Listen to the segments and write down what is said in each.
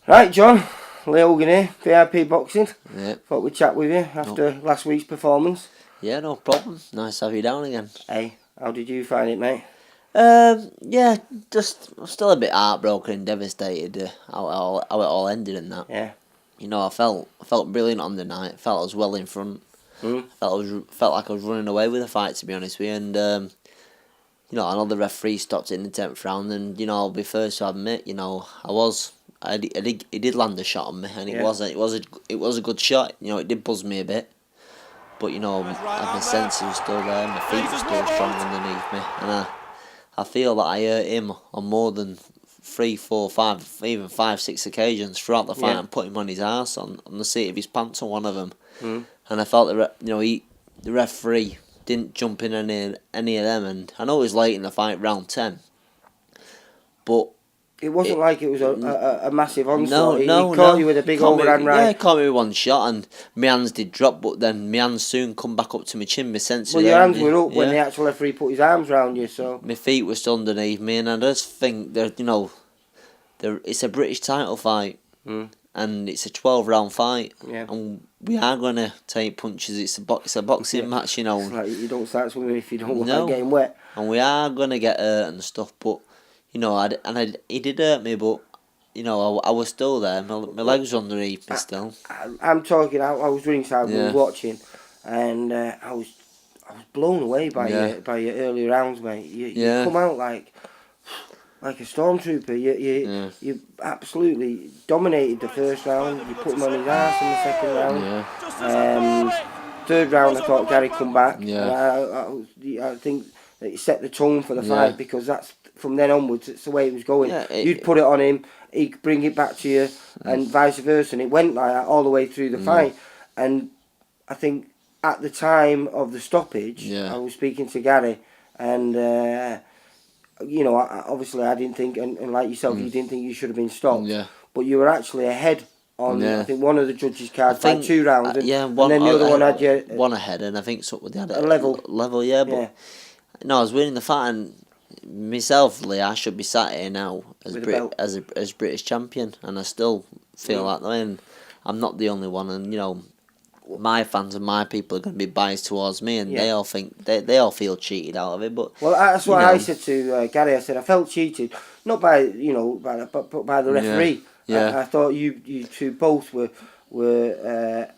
Right, John, Hogan here, VIP Boxing. Yeah. Thought we'd chat with you after last week's performance. Yeah, no problem. Nice to have you down again. Hey, how did you find it, mate? Yeah, I'm still a bit heartbroken and devastated how it all ended and that. Yeah. You know, I felt brilliant on the night. Felt I was well in front. Felt like I was running away with the fight, to be honest with you. And you know, I know the referee stopped it in the 10th round, and you know, I'll be first to admit, you know, he did land a shot on me, and it was a good shot. You know, it did buzz me a bit, but you know, my senses were still there, my feet were still strong underneath me, and I feel that I hurt him on more than 3, 4, 5, even 5, 6 occasions throughout the fight, and put him on his arse on the seat of his pants on one of them, and I felt the referee didn't jump in any of them, and I know it was late in the fight, round 10, but it wasn't like it was a massive onslaught. He caught caught you with a big overhand right. Yeah, he caught me with one shot, and my hands did drop, but then my hands soon come back up to my chin. My sense. Well, your hands were up when the actual referee put his arms round you, so my feet were still underneath me, and I just think that it's a British title fight, and it's a 12-round fight, and we are going to take punches. It's a boxing match, you know. It's like you don't start swimming if you don't want getting wet, and we are going to get hurt and stuff, but. You know, he did hurt me, but you know, I was still there. My legs were underneath me still. I'm talking. I was ringside, we were watching, and I was blown away by your early rounds, mate. You come out like a stormtrooper. You absolutely dominated the first round. You put him on his ass in the second round. Third round, I thought Gary come back. I think that it set the tone for the fight, because that's. From then onwards, it's the way it was going. You'd put it on him, he'd bring it back to you, and vice versa. And it went like that all the way through the fight. And I think at the time of the stoppage, I was speaking to Gary, and you know, obviously I didn't think, and like yourself, you didn't think you should have been stopped. But you were actually ahead on, I think, one of the judges' cards by 2 rounds. And then the other one had you one ahead, and I think they had a level. But no, I was winning the fight, and myself, Lee, I should be sat here now as British champion, and I still feel that way. And I'm not the only one, and you know, my fans and my people are going to be biased towards me, and they all think they all feel cheated out of it. But that's what I said to Gary. I said I felt cheated, not by but by the referee. I thought you two both were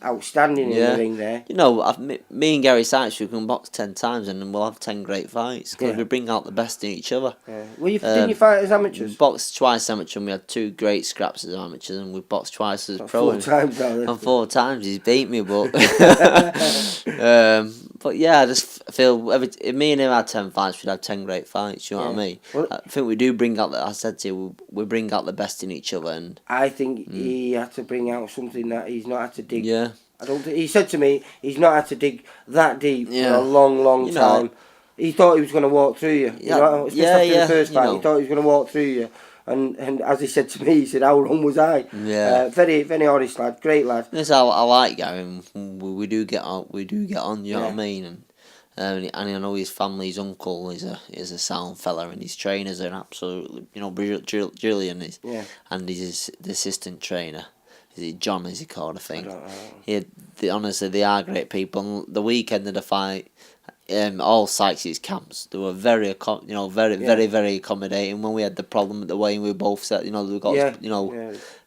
outstanding in the ring there. You know, me and Gary Sykes, we can box 10 times and we'll have 10 great fights, because we bring out the best in each other. Well, didn't you fight as amateurs? We boxed twice amateur, and we had 2 great scraps as amateurs, and we boxed twice as pro. 4 times, and 4 times he's beat me, but but yeah, I just feel if me and him had 10 fights, we'd have 10 great fights. You know what I mean? Well, I think we do bring out I said to you, we bring out the best in each other, and I think he had to bring out something that he's not had to dig. I don't think he said to me he's not had to dig that deep for a long time. He thought he was going to walk through you. You know, especially after the first fight, he thought he was going to walk through you. And as he said to me, he said, "How wrong was I?" Very very honest lad, great lad. That's how I like Gary. We do get on. You know what I mean? And I know his family, his uncle is a sound fella, and his trainers are absolutely, you know, Julian is, and he's the assistant trainer. Is it John? Is he called? I think. Honestly, they are great people. And the weekend of the fight, all Sykes' camps, they were very accommodating. When we had the problem at the weigh-in, we both said, you know, we got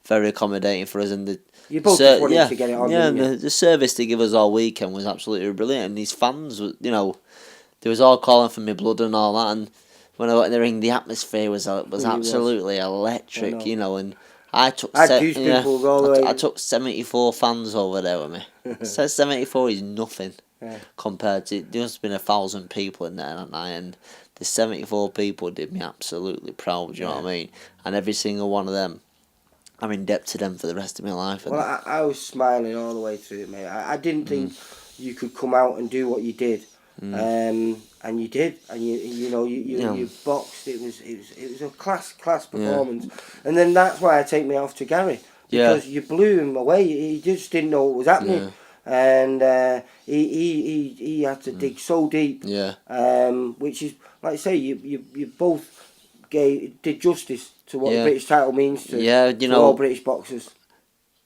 very accommodating for us, and you both just wanted to get it on. The service they give us all weekend was absolutely brilliant, and these fans, you know, they was all calling for me blood and all that. And when I went in the ring, the atmosphere was absolutely electric, you know, and. I took 74 fans over there with me. 74 is nothing compared to. There must have been 1,000 people in there that night, and the 74 people did me absolutely proud. You know what I mean? And every single one of them, I'm in debt to them for the rest of my life. Well, I was smiling all the way through it, mate. I didn't think you could come out and do what you did. And you did, and you boxed. It was a class performance, and then that's why I take me off to Gary, because you blew him away. He just didn't know what was happening, and he had to dig so deep. Which is, like I say, you both did justice to what the British title means to, you know, all British boxers.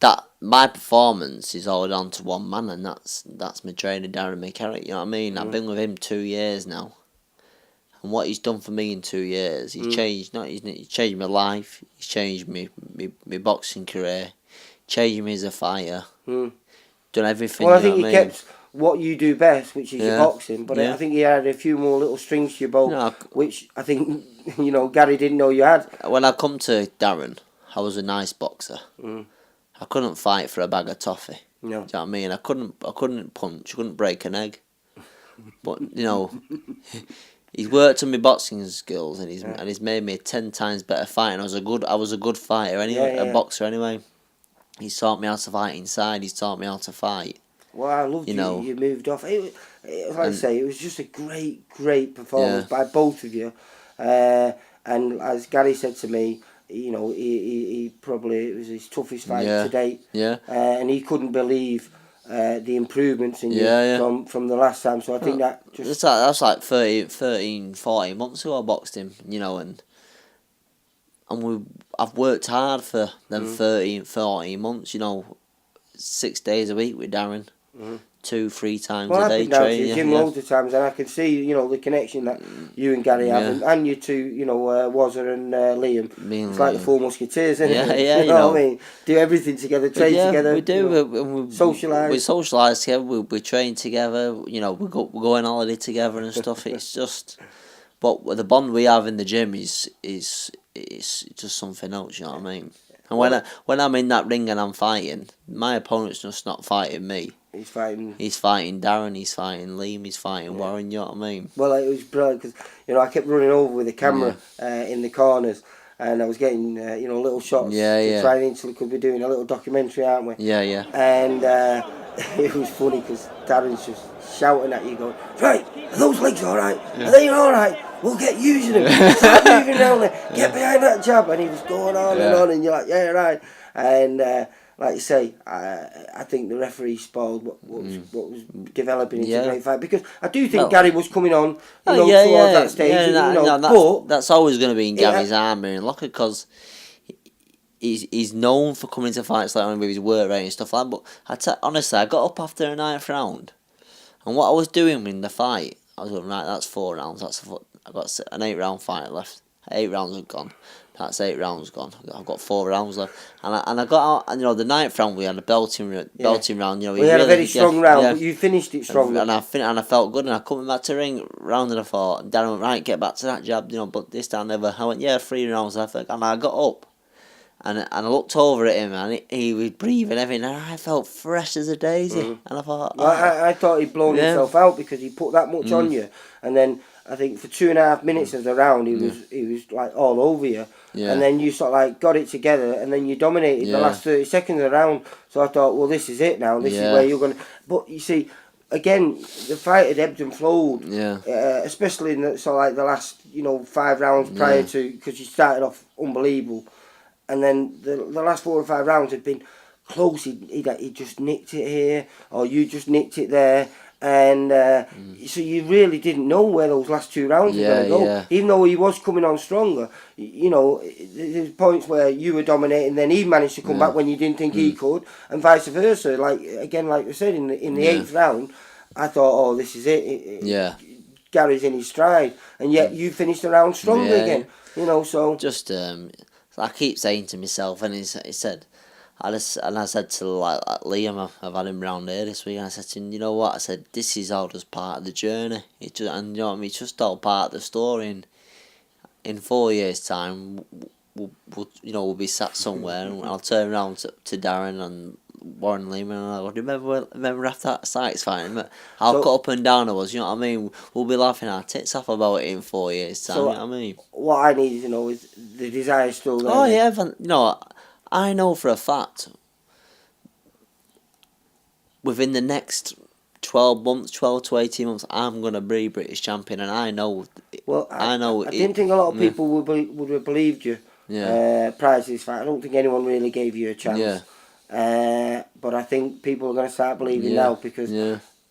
That my performance is all down to one man, and that's my trainer Darren McCarrick. You know what I mean? I've been with him 2 years now, and what he's done for me in 2 years, he's changed. He's changed my life. He's changed me boxing career. Changed me as a fighter. Done everything. Well, I think he kept what you do best, which is your boxing. But I think he had a few more little strings to your bow, which I think Gary didn't know you had. When I come to Darren, I was a nice boxer. I couldn't fight for a bag of toffee. No. Do you know what I mean? I couldn't punch. I couldn't break an egg. But he's worked on my boxing skills, and he's made me 10 times better fighter. And I was a good fighter anyway, a boxer anyway. He's taught me how to fight inside. He's taught me how to fight. Well, I loved you moved off. It was just a great performance by both of you. And as Gary said to me, he probably, it was his toughest fight to date. Yeah. And he couldn't believe the improvements in you from the last time. So I think that just... That's like 13, 14 months ago I boxed him, and I've worked hard for them 13, 14 months, 6 days a week with Darren. 2-3 times a day. I've been down to training. the gym loads of times, and I can see, the connection that you and Gary have, and you two, Wazza and Liam. It's like the Four Musketeers, isn't it? You know what I mean? Do everything together, train together. We do. We socialise. We socialise together. We train together. We go on holiday together and stuff. It's just, but the bond we have in the gym is just something else. You know what I mean? And when I'm in that ring and I'm fighting, my opponent's just not fighting me. He's fighting Darren, he's fighting Liam, he's fighting Warren, you know what I mean? Well, it was brilliant because, I kept running over with the camera in the corners, and I was getting, little shots to try and instantly, because we're doing a little documentary, aren't we? Yeah, yeah. And it was funny because Darren's just shouting at you going, right, are those legs all right? Are they all right? We'll get using them. Start moving down there. Get behind that jab. And he was going on and on, and you're like, yeah, right. And like you say, I think the referee spoiled what was developing into a great fight, because I do think Gary was coming on towards that stage. That's always going to be in Gary's armour and locker, because he's known for coming to fights like with his work rate and stuff like that. But honestly, I got up after a 9th round, and what I was doing in the fight, I was going, right, that's 4 rounds. I've got an 8-round fight left. 8 rounds have gone. That's 8 rounds gone. I've got 4 rounds left, and I got out. And the 9th round we had a belting round. We had a very strong round, but you finished it strong. And I felt good, and I come back to ring round, and I thought, and Darren went, right, get back to that jab, But this time never. I went, 3 rounds left, and I got up, and I looked over at him, and he was breathing everything, and I felt fresh as a daisy, and I thought, I thought he'd blown himself out because he put that much on you, and then I think for 2.5 minutes of the round he was like all over you. Yeah. And then you sort of like got it together, and then you dominated the last 30 seconds of the round. So I thought, well, this is it now. This is where you're going to... But you see, again, the fight had ebbed and flowed. Yeah. Especially in the last, 5 rounds prior to... Because you started off unbelievable. And then the last 4 or 5 rounds had been close. He just nicked it here, or you just nicked it there. And so you really didn't know where those last 2 rounds were going to go. Yeah. Even though he was coming on stronger, there's points where you were dominating, then he managed to come back when you didn't think he could, and vice versa. Like I said, in the 8th round, I thought, oh, this is it. Gary's in his stride, and yet you finished the round stronger again. So just I keep saying to myself, and he said. I said to Liam, I've had him round here this week, and I said to him, you know what? I said, this is all just part of the journey. It's just all part of the story. And in 4 years' time, we'll be sat somewhere, and I'll turn around to Darren and Warren Liam, and I'll go, remember after that Sykes fight? How cut up and down I was, you know what I mean? We'll be laughing our tits off about it in 4 years' time, you know what I mean? What I need to know is the desire still there. Oh, yeah, I know for a fact, within the next 12 to 18 months, I'm going to be British champion, and I know. Well, I know. I didn't think a lot of people would have believed you prior to this fight. I don't think anyone really gave you a chance. Yeah. But I think people are going to start believing now, because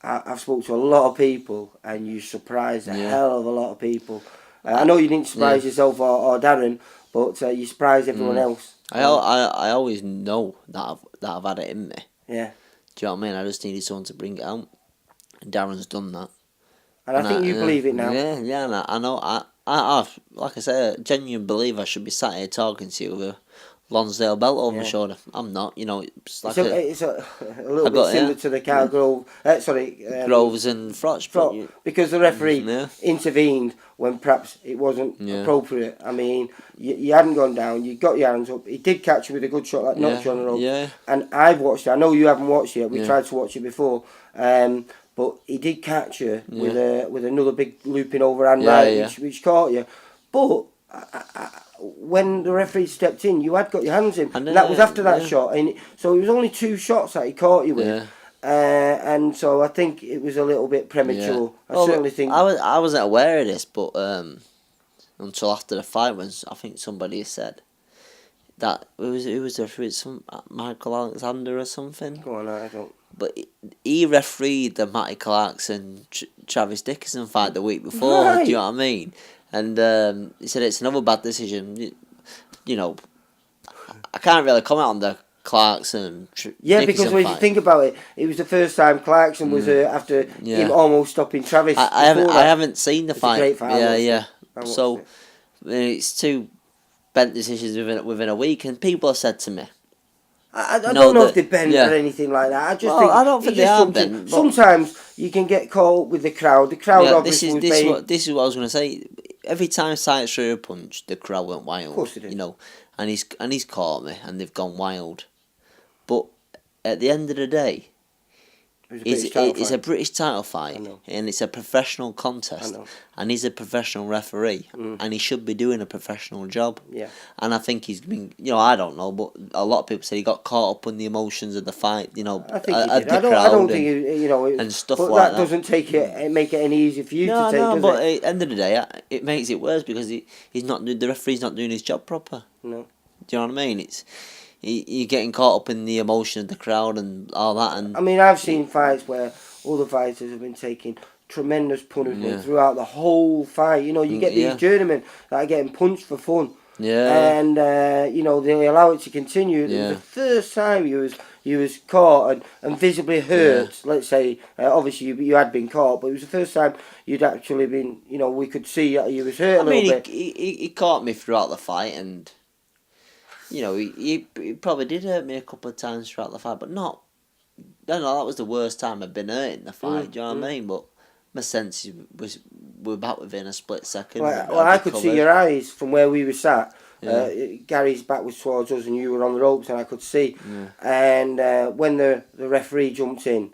I've spoken to a lot of people, and you surprised a hell of a lot of people. I know you didn't surprise yourself or Darren, but you surprised everyone else. I always know that I've had it in me. Yeah. Do you know what I mean? I just needed someone to bring it out. And Darren's done that. And I think you believe it now. Yeah, and I know. I like I say, I genuinely believe I should be sat here talking to you with a Lonsdale belt over my shoulder. I'm not, it's like it's a little bit similar to the Carl Groves and Frotch. Because the referee intervened when perhaps it wasn't appropriate. I mean, you hadn't gone down, you got your hands up. He did catch you with a good shot that knocked you on the rope. Yeah. And I've watched it. I know you haven't watched it. We tried to watch it before. But he did catch you with another big looping overhand which caught you. But when the referee stepped in, you had got your hands in. And that was after that shot. And so it was only 2 shots that he caught you with. Yeah. And so I think it was a little bit premature. I certainly think... I wasn't aware of this, but until after the fight, when I think somebody said that it was some Michael Alexander or something. Go on, I don't... But he refereed the Matty Clark's and Travis Dickinson fight the week before. Right. Do you know what I mean? And he said it's another bad decision. I can't really comment on the Clarkson. Because when you think about it, it was the first time Clarkson was after him almost stopping Travis. I haven't seen the fight. It's a great fight. So it's 2 bent decisions within a week, and people have said to me, I don't know if they're bent or anything like that. I just think I don't think they are bent. Sometimes you can get caught with the crowd. The crowd obviously this is what I was going to say. Every time Sykes threw a punch, the crowd went wild. Of course it did. And he's caught me, and they've gone wild. But at the end of the day, it's a British title fight, and it's a professional contest, and he's a professional referee, and he should be doing a professional job. Yeah. And I think he's been, I don't know, but a lot of people say he got caught up in the emotions of the fight, I think he did. I don't think and stuff but like that. That doesn't make it any easier for you to take. No, but at the end of the day, it makes it worse because the referee's not doing his job proper. No. Do you know what I mean? You're getting caught up in the emotion of the crowd and all that. And I mean, I've seen fights where other fighters have been taking tremendous punishment throughout the whole fight. You get these journeymen that are getting punched for fun. Yeah. And they allow it to continue. It was the first time you was caught and visibly hurt. Let's say, obviously you had been caught, but it was the first time you'd actually been. We could see you was hurt a little bit. He caught me throughout the fight and. He probably did hurt me a couple of times throughout the fight, but not. I don't know, that was the worst time I've been hurt in the fight. Do you know what I mean? But my senses were back within a split second. Well, I could see your eyes from where we were sat. Gary's back was towards us, and you were on the ropes, and I could see. Yeah. And when the referee jumped in,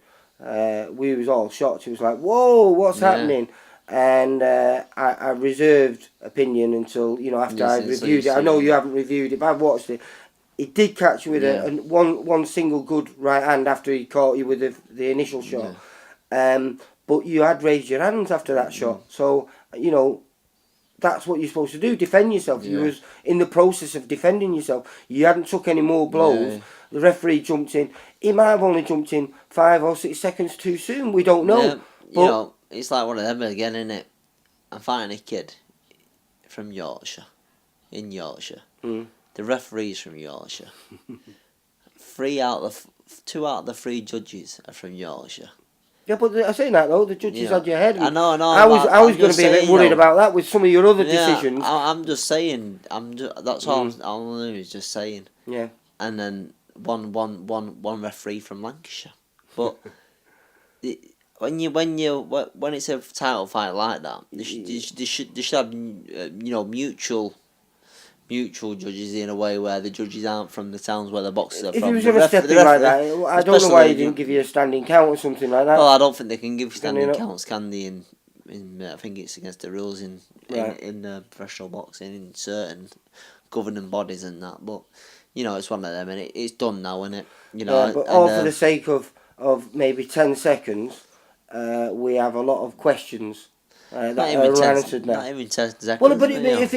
we was all shocked. It was like, "Whoa, what's happening?" And I reserved opinion until after I reviewed it. I know you haven't reviewed it, but I've watched it. He did catch you with one single good right hand after he caught you with the initial shot. But you had raised your hands after that shot, so that's what you're supposed to do. Defend yourself. You was in the process of defending yourself. You hadn't took any more blows. Yeah. The referee jumped in. He might have only jumped in 5 or 6 seconds too soon. We don't know. Yeah. But it's like one of them again, isn't it? I'm fighting a kid from Yorkshire, in Yorkshire. The referee's from Yorkshire. 2 out of the 3 judges are from Yorkshire. Yeah, but I say that though, the judges had your head. I know. I was going to be a bit worried about that with some of your other decisions. I'm just saying. That's all I'm doing is just saying. Yeah. And then one referee from Lancashire, but. When it's a title fight like that, they should have mutual judges in a way where the judges aren't from the towns where the boxers are from. If he was going to step in like that, I don't know why he didn't give you a standing count or something like that. Well, I don't think they can give standing counts, can they? In I think it's against the rules in professional boxing in certain governing bodies and that. But it's one of them, and it's done now, isn't it? But all for the sake of maybe 10 seconds. We have a lot of questions that are unanswered now. Not even 10 seconds. Well, but if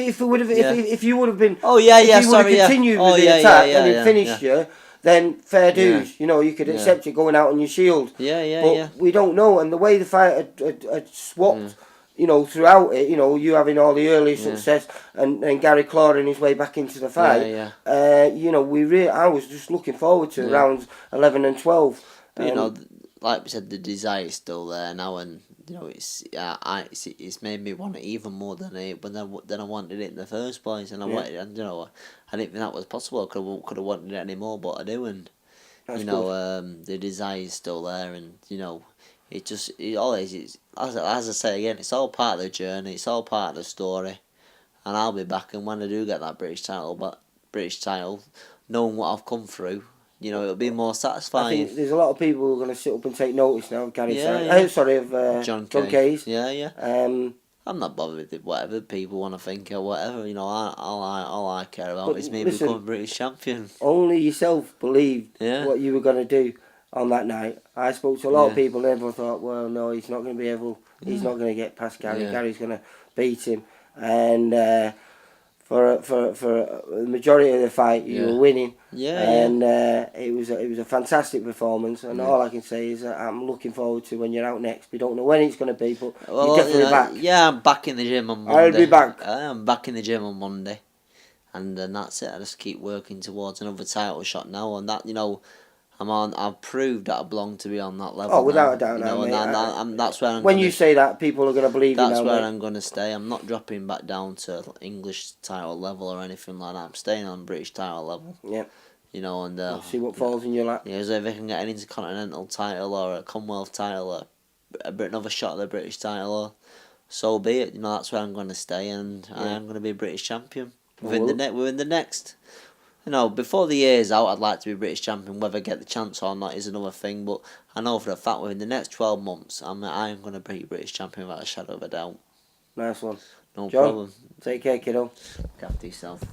you would have been, oh yeah, yeah, sorry, continued with the attack and it finished you, then fair dues. You could accept it going out on your shield. Yeah. But we don't know, and the way the fight had swapped, you know, throughout it, you know, you having all the early success and Gary clawing his way back into the fight. You know, I was just looking forward to rounds 11 and 12. But, you know, like we said, the desire is still there now, and you know, it's made me want it even more than I wanted it in the first place, and and you know, I didn't think that was possible. I could have wanted it anymore, but I do, and that's you know, the desire is still there, and you know, it always is. As I say again, it's all part of the journey. It's all part of the story, and I'll be back. And when I do get that British title, knowing what I've come through, you know, it'll be more satisfying. I think there's a lot of people who are going to sit up and take notice now of Gary Sykes. Of Jon Kays. I'm not bothered with whatever people want to think or whatever. You know, all I care about is me becoming British champion. Only yourself believed what you were going to do on that night. I spoke to a lot of people and everyone thought, well, no, he's not going to be able. He's not going to get past Gary. Gary's going to beat him. And for the majority of the fight, you were winning. And it was a fantastic performance. And all I can say is that I'm looking forward to when you're out next. We don't know when it's going to be, but you're definitely back. Yeah, I'm back in the gym on Monday. I'll be back. I'm back in the gym on Monday, and that's it. I just keep working towards another title shot now, and that, you know, I've proved that I belong to be on that level. Oh, without a doubt, you know, and that's where I'm. When you say that, people are going to believe you now. That's where I'm going to stay. I'm not dropping back down to English title level or anything like that. I'm staying on British title level. Yeah. You know, and we'll see what falls in your lap. Yeah, so if I can get an intercontinental title or a Commonwealth title or another shot at the British title, so be it. You know, that's where I'm going to stay, and I am going to be a British champion within the next. You know, before the year's out, I'd like to be British champion. Whether I get the chance or not is another thing. But I know for a fact within the next 12 months, I am going to be British champion without a shadow of a doubt. Nice one. No John, problem. Take care, kiddo. Look after yourself.